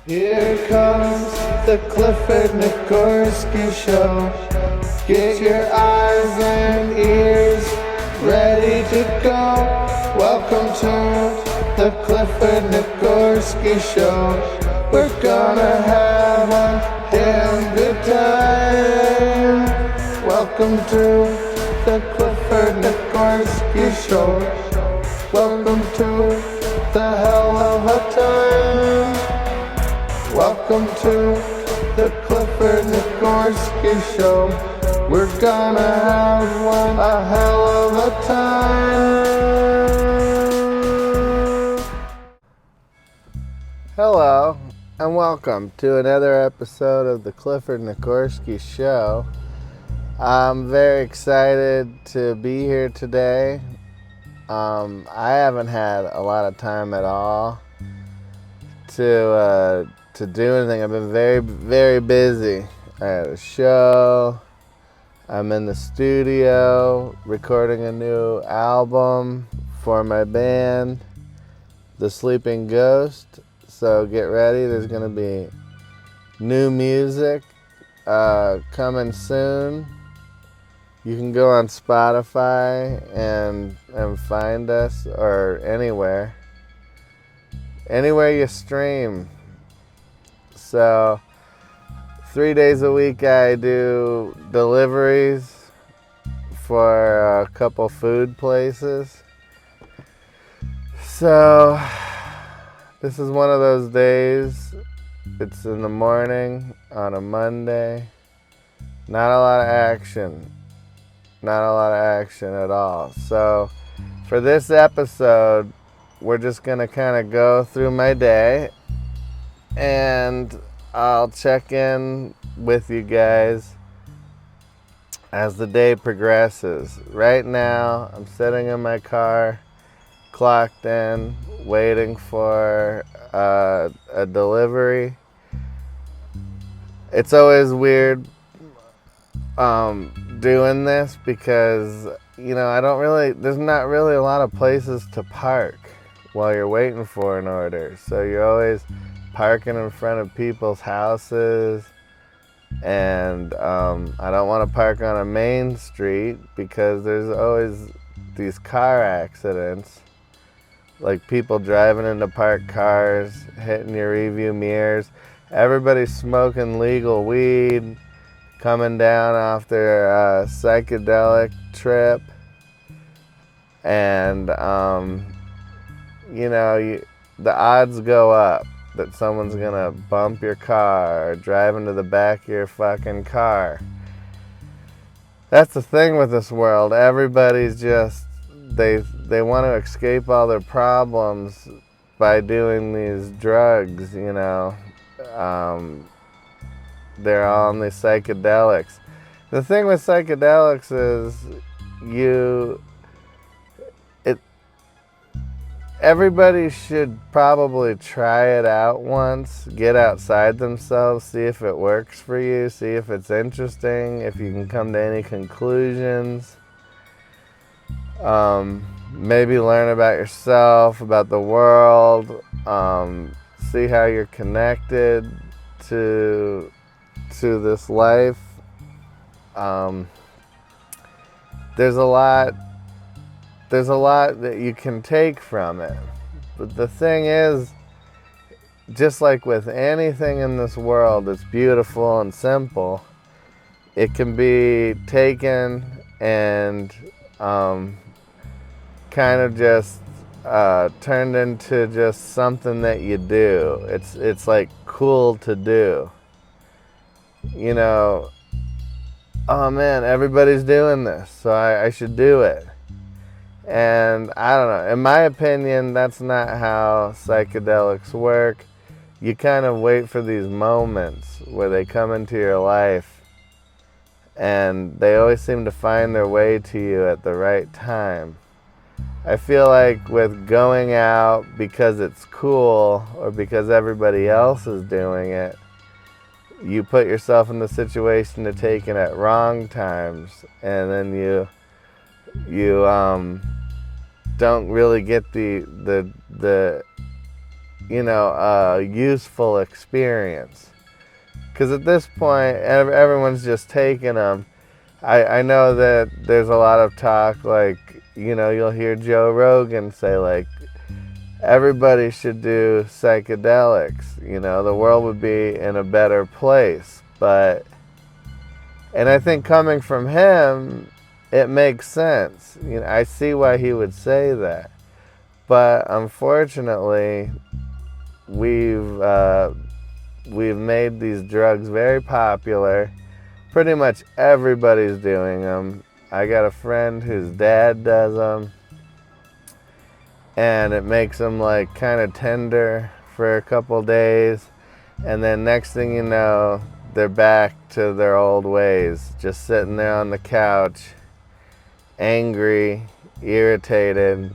Here comes the Clifford Nicgorski Show. Get your eyes and ears ready to go. Welcome to the Clifford Nicgorski Show. We're gonna have a damn good time. Welcome to the Clifford Nicgorski Show. Welcome to the hell of a time. Welcome to the Clifford Nicgorski Show. We're gonna have a hell of a time. Hello, and welcome to another episode of the Clifford Nicgorski Show. I'm very excited to be here today. I haven't had a lot of time at all to do anything. I've been very, very busy. I had a show. I'm in the studio recording a new album for my band, The Sleeping Ghost. So get ready. There's going to be new music coming soon. You can go on Spotify and find us, or anywhere you stream. So 3 days a week I do deliveries for a couple food places. So this is one of those days. It's in the morning on a Monday. Not a lot of action. Not a lot of action at all. So for this episode, we're just going to kind of go through my day, and I'll check in with you guys as the day progresses. Right now, I'm sitting in my car, clocked in, waiting for a delivery. It's always weird doing this because, there's not really a lot of places to park while you're waiting for an order. So you're always parking in front of people's houses, and I don't want to park on a main street because there's always these car accidents, like people driving into parked cars, hitting your rearview mirrors. Everybody's smoking legal weed, coming down off their psychedelic trip, and the odds go up that someone's gonna bump your car or drive into the back of your fucking car. That's the thing with this world. Everybody's just, they want to escape all their problems by doing these drugs, They're all on these psychedelics. The thing with psychedelics is everybody should probably try it out once, get outside themselves, see if it works for you, see if it's interesting, if you can come to any conclusions. Maybe learn about yourself, about the world, see how you're connected to this life. There's a lot that you can take from it. But the thing is, just like with anything in this world that's beautiful and simple, it can be taken and kind of just turned into just something that you do. It's like cool to do. Oh man, everybody's doing this, so I should do it. And I don't know, in my opinion, that's not how psychedelics work. You kind of wait for these moments where they come into your life, and they always seem to find their way to you at the right time. I feel like with going out because it's cool or because everybody else is doing it, you put yourself in the situation to take it at wrong times, and then you don't really get the a useful experience. Because at this point, everyone's just taking them. I know that there's a lot of talk, like, you'll hear Joe Rogan say, like, everybody should do psychedelics. The world would be in a better place. And I think coming from him, it makes sense. I see why he would say that. But unfortunately, we've made these drugs very popular. Pretty much everybody's doing them. I got a friend whose dad does them. And it makes them like kind of tender for a couple days. And then next thing you know, they're back to their old ways. Just sitting there on the couch, angry, irritated,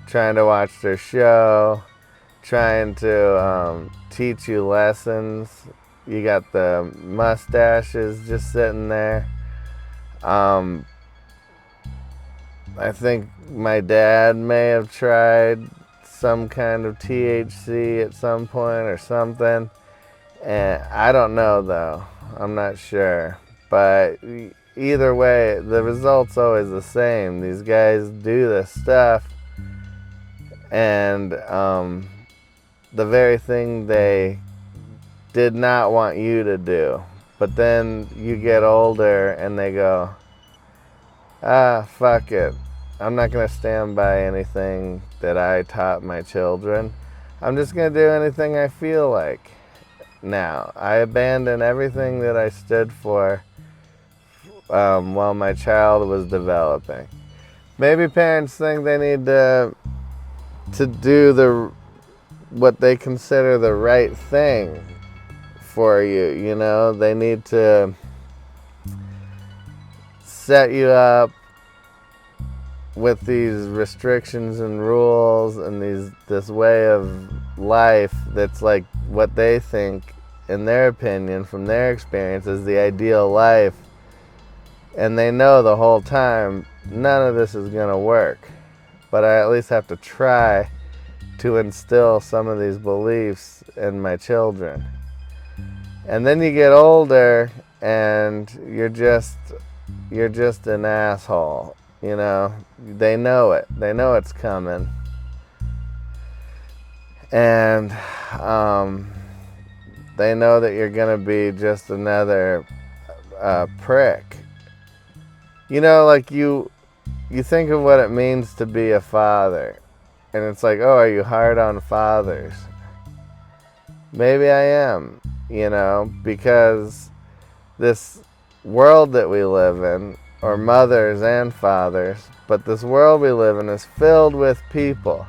trying to watch their show, trying to teach you lessons. You got the mustaches just sitting there. I think my dad may have tried some kind of THC at some point or something. And I don't know, though. I'm not sure. But either way, the result's always the same. These guys do this stuff, and the very thing they did not want you to do. But then you get older and they go, fuck it. I'm not going to stand by anything that I taught my children. I'm just going to do anything I feel like. Now, I abandon everything that I stood for while my child was developing. Maybe parents think they need to do what they consider the right thing for you. They need to set you up with these restrictions and rules and this way of life that's like what they think, in their opinion, from their experience, is the ideal life. And they know the whole time none of this is going to work. But I at least have to try to instill some of these beliefs in my children. And then you get older and you're just an asshole. They know it. They know it's coming. And they know that you're going to be just another prick. Like you think of what it means to be a father. And it's like, oh, are you hard on fathers? Maybe I am, because this world that we live in, or mothers and fathers, but this world we live in is filled with people.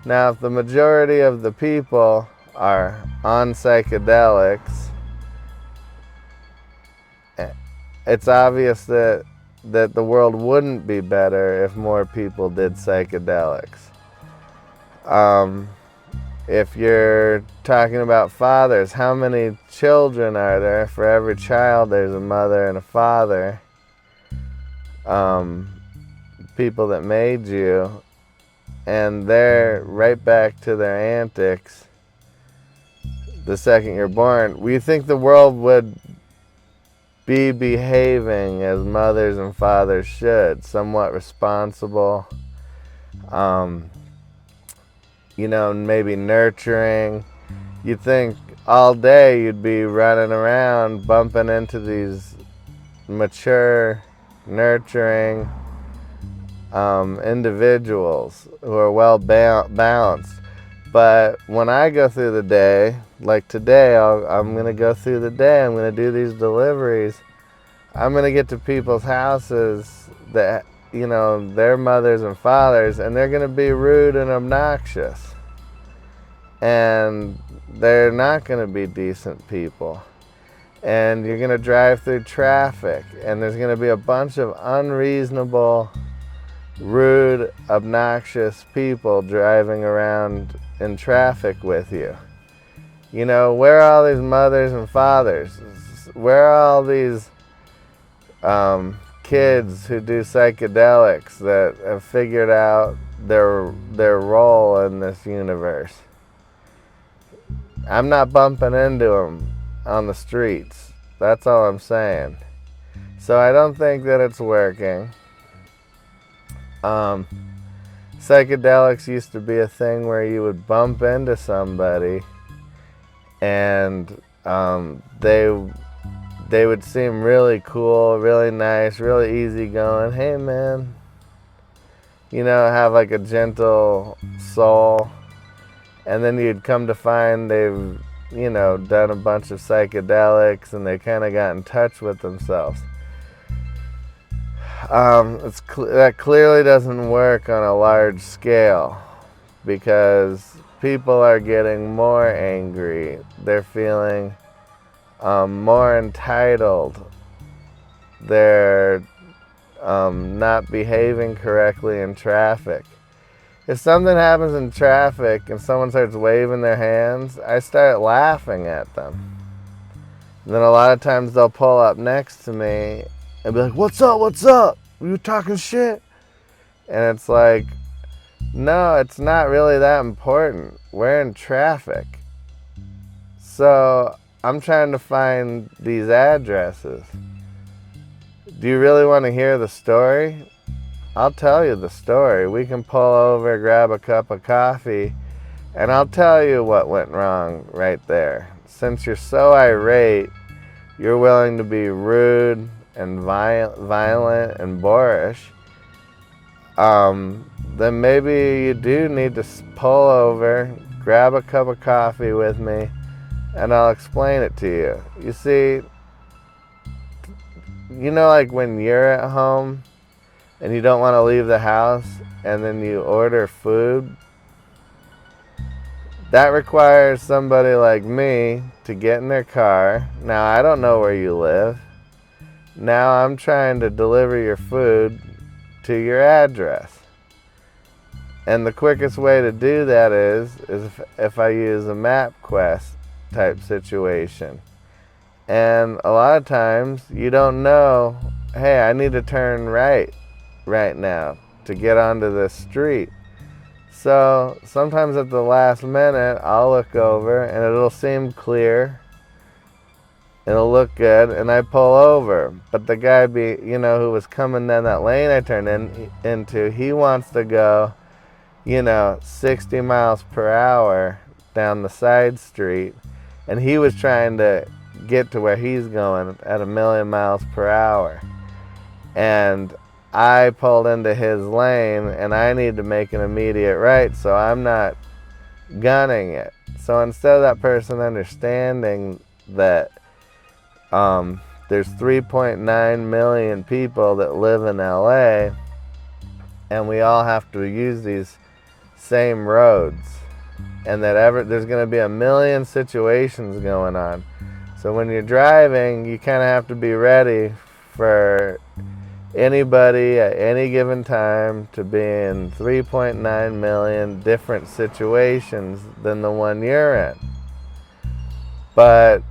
Now, if the majority of the people are on psychedelics, it's obvious that the world wouldn't be better if more people did psychedelics. If you're talking about fathers, how many children are there? For every child, there's a mother and a father. People that made you, and they're right back to their antics the second you're born. We think the world would be behaving as mothers and fathers should, somewhat responsible, maybe nurturing. You'd think all day you'd be running around bumping into these mature, nurturing individuals who are well balanced. But when I go through the day, like today, I'm going to go through the day, I'm going to do these deliveries. I'm going to get to people's houses that, their mothers and fathers, and they're going to be rude and obnoxious. And they're not going to be decent people. And you're going to drive through traffic, and there's going to be a bunch of unreasonable, rude, obnoxious people driving around in traffic with you. Where are all these mothers and fathers? Where are all these kids who do psychedelics that have figured out their role in this universe? I'm not bumping into them on the streets. That's all I'm saying. So I don't think that it's working. Psychedelics used to be a thing where you would bump into somebody and they would seem really cool, really nice, really easygoing. Hey man, have like a gentle soul. And then you'd come to find they've, done a bunch of psychedelics and they kind of got in touch with themselves. That clearly doesn't work on a large scale because people are getting more angry. They're feeling more entitled. They're not behaving correctly in traffic. If something happens in traffic and someone starts waving their hands, I start laughing at them. And then a lot of times they'll pull up next to me and be like, what's up, what's up? Were you talking shit? And it's like, no, it's not really that important. We're in traffic. So I'm trying to find these addresses. Do you really want to hear the story? I'll tell you the story. We can pull over, grab a cup of coffee, and I'll tell you what went wrong right there. Since you're so irate, you're willing to be rude and violent and boorish, then maybe you do need to pull over, grab a cup of coffee with me, and I'll explain it to you. You see, like when you're at home and you don't want to leave the house and then you order food, that requires somebody like me to get in their car. Now, I don't know where you live. Now I'm trying to deliver your food to your address. And the quickest way to do that is if I use a MapQuest type situation. And a lot of times you don't know, hey, I need to turn right now to get onto this street. So sometimes at the last minute I'll look over and it'll seem clear, it'll look good, and I pull over. But the guy who was coming down that lane I turned into, he wants to go 60 miles per hour down the side street, and he was trying to get to where he's going at 1,000,000 miles per hour. And I pulled into his lane and I need to make an immediate right, so I'm not gunning it. So instead of that person understanding that there's 3.9 million people that live in LA and we all have to use these same roads, and that there's going to be 1,000,000 situations going on. So when you're driving, you kind of have to be ready for anybody at any given time to be in 3.9 million different situations than the one you're in. But,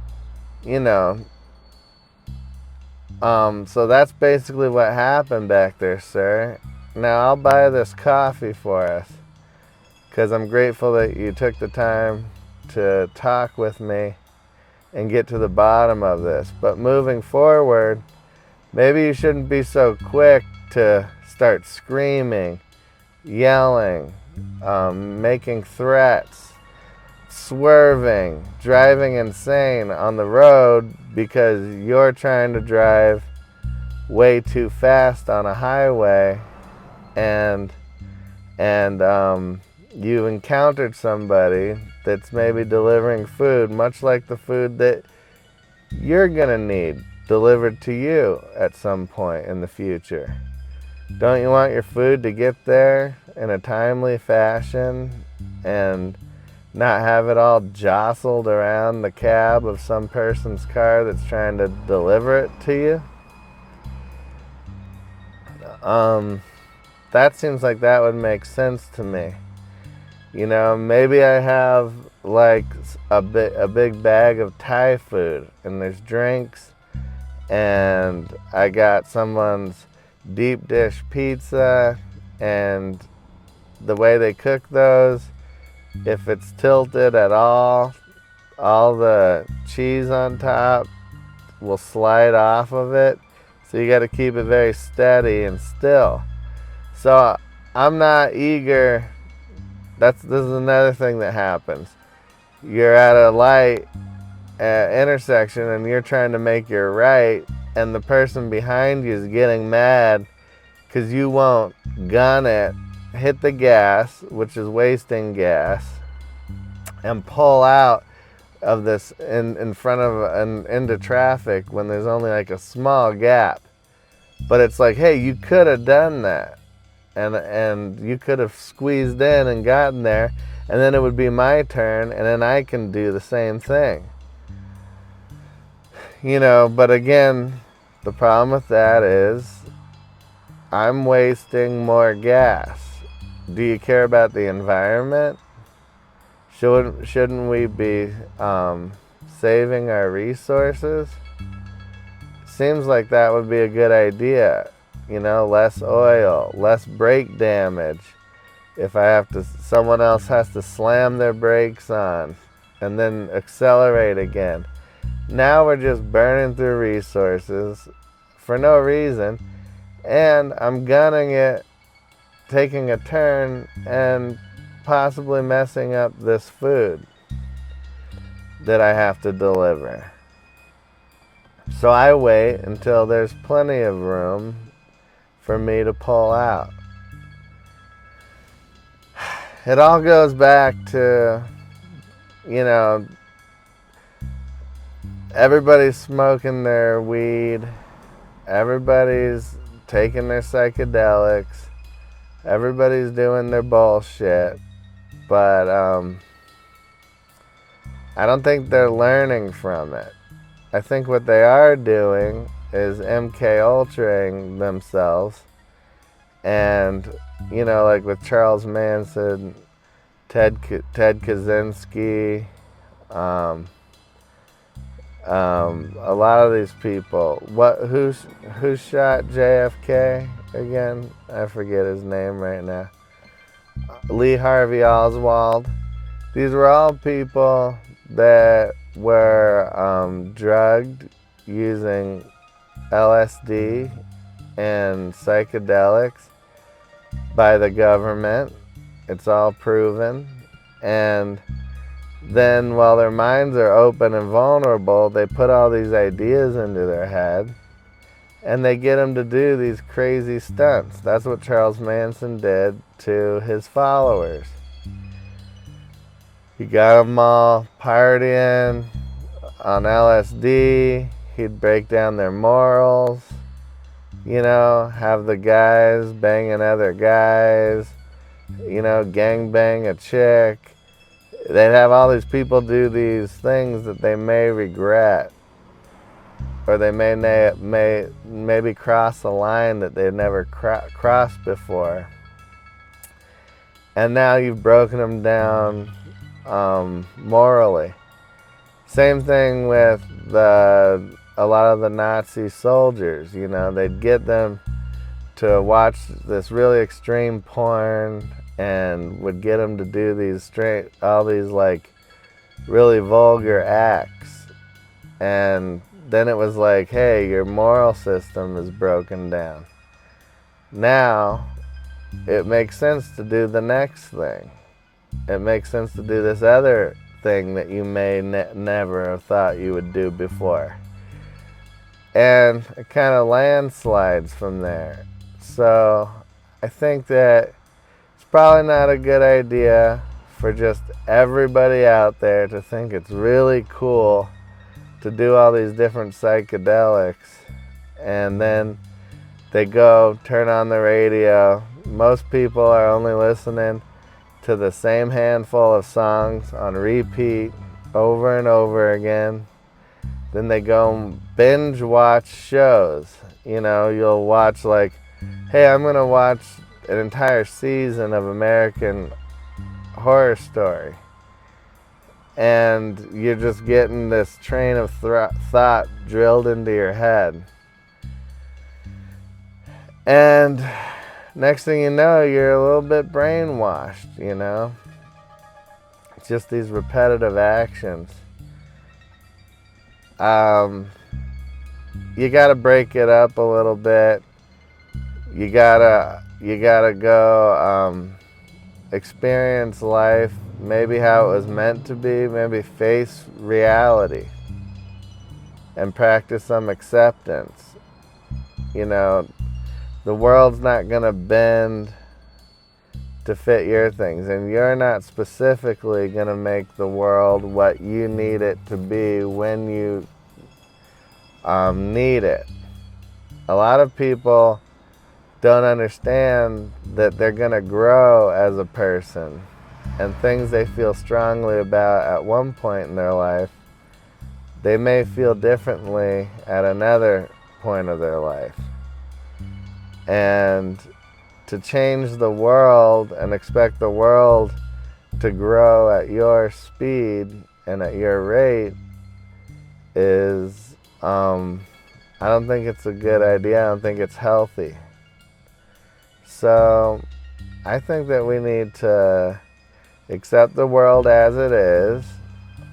so that's basically what happened back there, sir. Now I'll buy this coffee for us, because I'm grateful that you took the time to talk with me and get to the bottom of this. But moving forward, maybe you shouldn't be so quick to start screaming, yelling, making threats, swerving, driving insane on the road because you're trying to drive way too fast on a highway and you've encountered somebody that's maybe delivering food, much like the food that you're gonna need delivered to you at some point in the future. Don't you want your food to get there in a timely fashion and not have it all jostled around the cab of some person's car that's trying to deliver it to you? That seems like that would make sense to me. Maybe I have like a big bag of Thai food and there's drinks, and I got someone's deep dish pizza, and the way they cook those, if it's tilted at all, all the cheese on top will slide off of it. So you got to keep it very steady and still. So I'm not eager. This is another thing that happens. You're at a light intersection and you're trying to make your right, and the person behind you is getting mad because you won't gun it, hit the gas, which is wasting gas, and pull out of this in front of and into traffic when there's only like a small gap. But it's like, hey, you could have done that, and you could have squeezed in and gotten there, and then it would be my turn, and then I can do the same thing. But again, the problem with that is I'm wasting more gas. Do you care about the environment? Shouldn't we be saving our resources? Seems like that would be a good idea. Less oil, less brake damage. If someone else has to slam their brakes on and then accelerate again. Now we're just burning through resources for no reason, and I'm gunning it, taking a turn, and possibly messing up this food that I have to deliver. So I wait until there's plenty of room for me to pull out. It all goes back to, everybody's smoking their weed, everybody's taking their psychedelics, everybody's doing their bullshit, but I don't think they're learning from it. I think what they are doing is MK Ultraing themselves, and like with Charles Manson, Ted Kaczynski, a lot of these people. Who shot JFK again? I forget his name right now. Lee Harvey Oswald. These were all people that were drugged using LSD and psychedelics by the government. It's all proven. And then while their minds are open and vulnerable, they put all these ideas into their head and they get them to do these crazy stunts. That's what Charles Manson did to his followers. He got them all partying on LSD. He'd break down their morals, have the guys banging other guys, gang bang a chick. They'd have all these people do these things that they may regret, or they may maybe cross a line that they've never crossed before. And now you've broken them down morally. Same thing with a lot of the Nazi soldiers. They'd get them to watch this really extreme porn and would get them to do all these like really vulgar acts. And then it was like, hey, your moral system is broken down. Now it makes sense to do the next thing. It makes sense to do this other thing that you may never have thought you would do before. And it kind of landslides from there. So I think that it's probably not a good idea for just everybody out there to think it's really cool to do all these different psychedelics, and then they go turn on the radio. Most people are only listening to the same handful of songs on repeat over and over again. Then they go binge watch shows. You'll watch like, hey, I'm going to watch an entire season of American Horror Story. And you're just getting this train of thought drilled into your head. And next thing you know, you're a little bit brainwashed, It's just these repetitive actions. you gotta break it up a little bit. You gotta go experience life, maybe how it was meant to be, maybe face reality and practice some acceptance. You know, the world's not gonna bend to fit your things, and you're not specifically gonna make the world what you need it to be when you need it. A lot of people don't understand that they're gonna grow as a person, and things they feel strongly about at one point in their life, they may feel differently at another point of their life. And to change the world and expect the world to grow at your speed and at your rate is, I don't think it's a good idea. I don't think it's healthy. So I think that we need to accept the world as it is,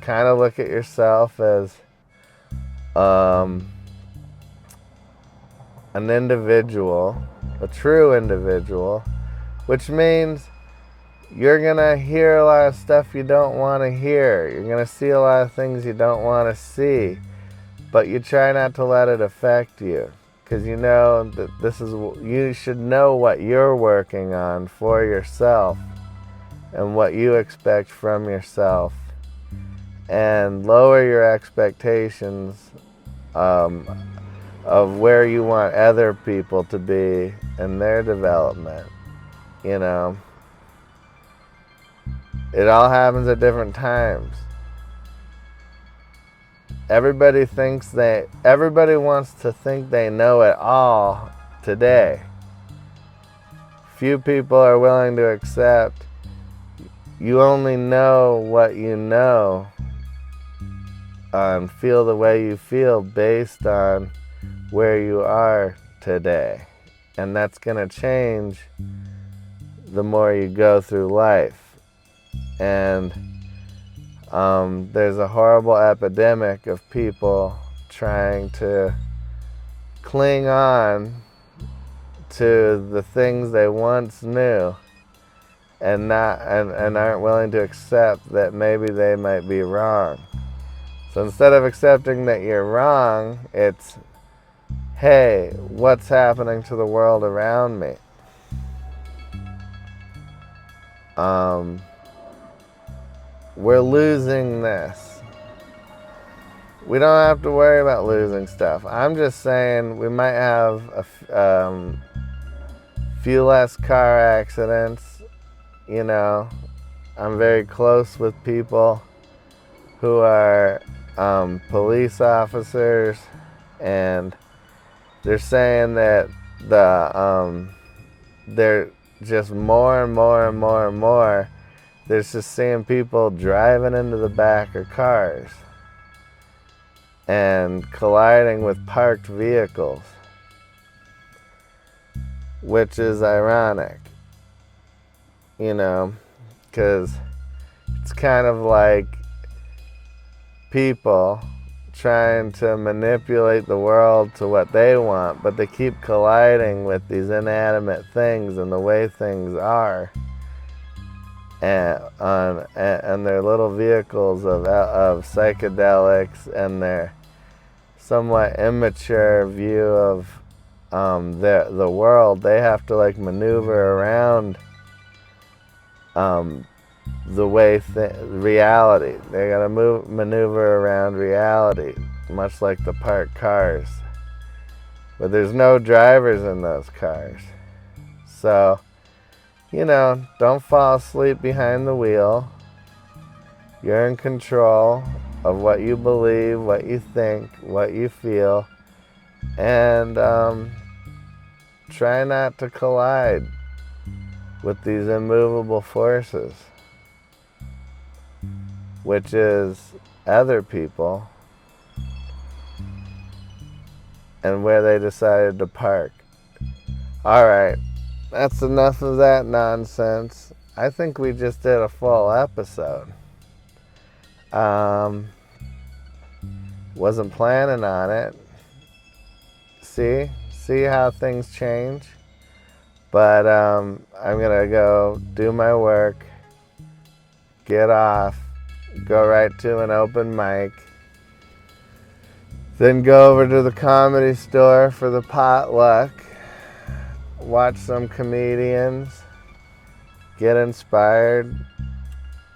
kind of look at yourself as an individual, a true individual, which means you're going to hear a lot of stuff you don't want to hear. You're going to see a lot of things you don't want to see, but you try not to let it affect you, because you know that you should know what you're working on for yourself and what you expect from yourself, and lower your expectations of where you want other people to be in their development. You know, it all happens at different times. Everybody wants to think they know it all today. Few people are willing to accept you only know what you know and feel the way you feel based on where you are today. And that's going to change the more you go through life. And there's a horrible epidemic of people trying to cling on to the things they once knew and aren't willing to accept that maybe they might be wrong. So instead of accepting that you're wrong, it's, hey, what's happening to the world around me? We're losing this. We don't have to worry about losing stuff. I'm just saying we might have a few less car accidents. You know, I'm very close with people who are police officers, and they're saying that they're just more and more and more and more. There's just seeing people driving into the back of cars and colliding with parked vehicles, which is ironic, you know, because it's kind of like people trying to manipulate the world to what they want, but they keep colliding with these inanimate things and the way things are, and their little vehicles of psychedelics and their somewhat immature view of the world. They have to like maneuver around the way reality. They gotta maneuver around reality, much like the parked cars. But there's no drivers in those cars. So, you know, don't fall asleep behind the wheel. You're in control of what you believe, what you think, what you feel, and try not to collide with these immovable forces, which is other people and where they decided to park. Alright, that's enough of that nonsense. I think we just did a full episode. Wasn't planning on it. See how things change? But I'm gonna go do my work, get off, go right to an open mic, then go over to the Comedy Store for the potluck, watch some comedians, get inspired,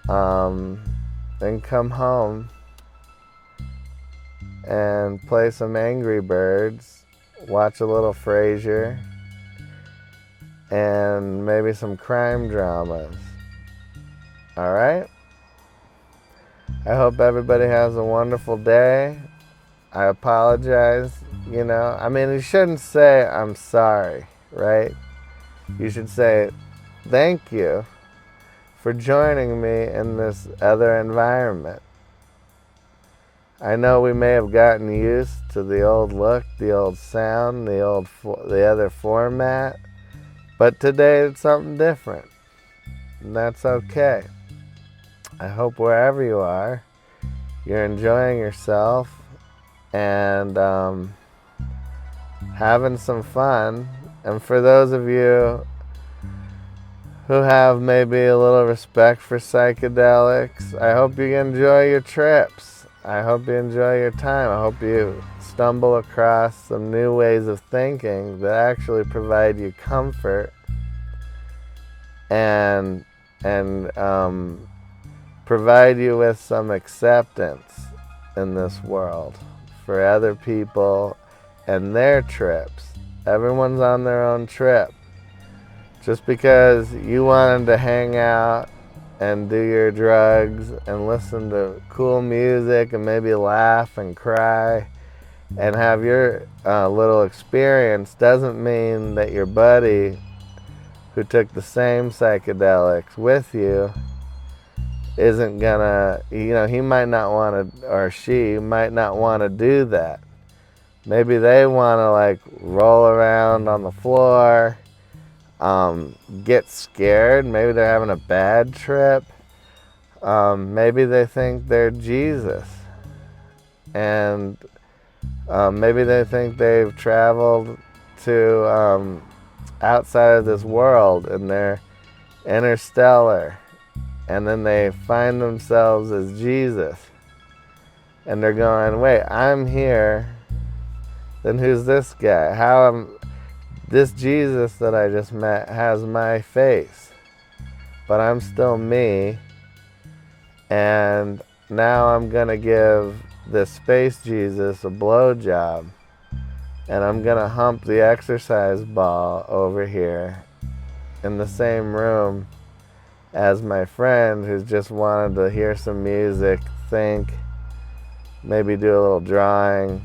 then come home and play some Angry Birds, watch a little Frasier, and maybe some crime dramas. All right? I hope everybody has a wonderful day. I apologize, you shouldn't say I'm sorry, right? You should say thank you for joining me in this other environment. I know we may have gotten used to the old look, the old sound, the other format, but today it's something different, and that's okay. I hope wherever you are, you're enjoying yourself and having some fun. And for those of you who have maybe a little respect for psychedelics, I hope you enjoy your trips. I hope you enjoy your time. I hope you stumble across some new ways of thinking that actually provide you comfort and provide you with some acceptance in this world for other people and their trips. Everyone's on their own trip. Just because you wanted to hang out and do your drugs and listen to cool music and maybe laugh and cry and have your little experience doesn't mean that your buddy who took the same psychedelics with you isn't gonna, he might not want to, or she might not want to do that. Maybe they want to roll around on the floor, get scared. Maybe they're having a bad trip. Maybe they think they're Jesus. And maybe they think they've traveled to outside of this world and they're interstellar. And then they find themselves as Jesus. And they're going, wait, I'm here. Then who's this guy? This Jesus that I just met has my face. But I'm still me. And now I'm going to give this space Jesus a blowjob. And I'm going to hump the exercise ball over here in the same room as my friend who's just wanted to hear some music, think, maybe do a little drawing,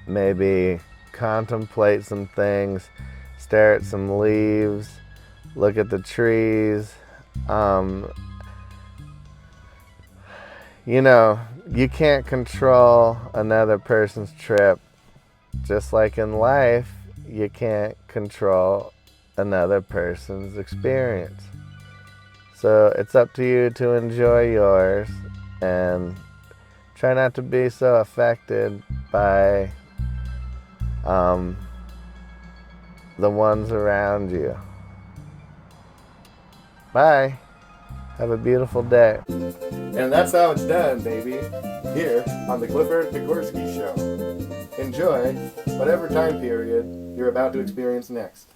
maybe contemplate some things, stare at some leaves, look at the trees. You can't control another person's trip, just like in life, you can't control another person's experience. So it's up to you to enjoy yours and try not to be so affected by the ones around you. Bye. Have a beautiful day. And that's how it's done, baby. Here on the Clifford Nicgorski Show. Enjoy whatever time period you're about to experience next.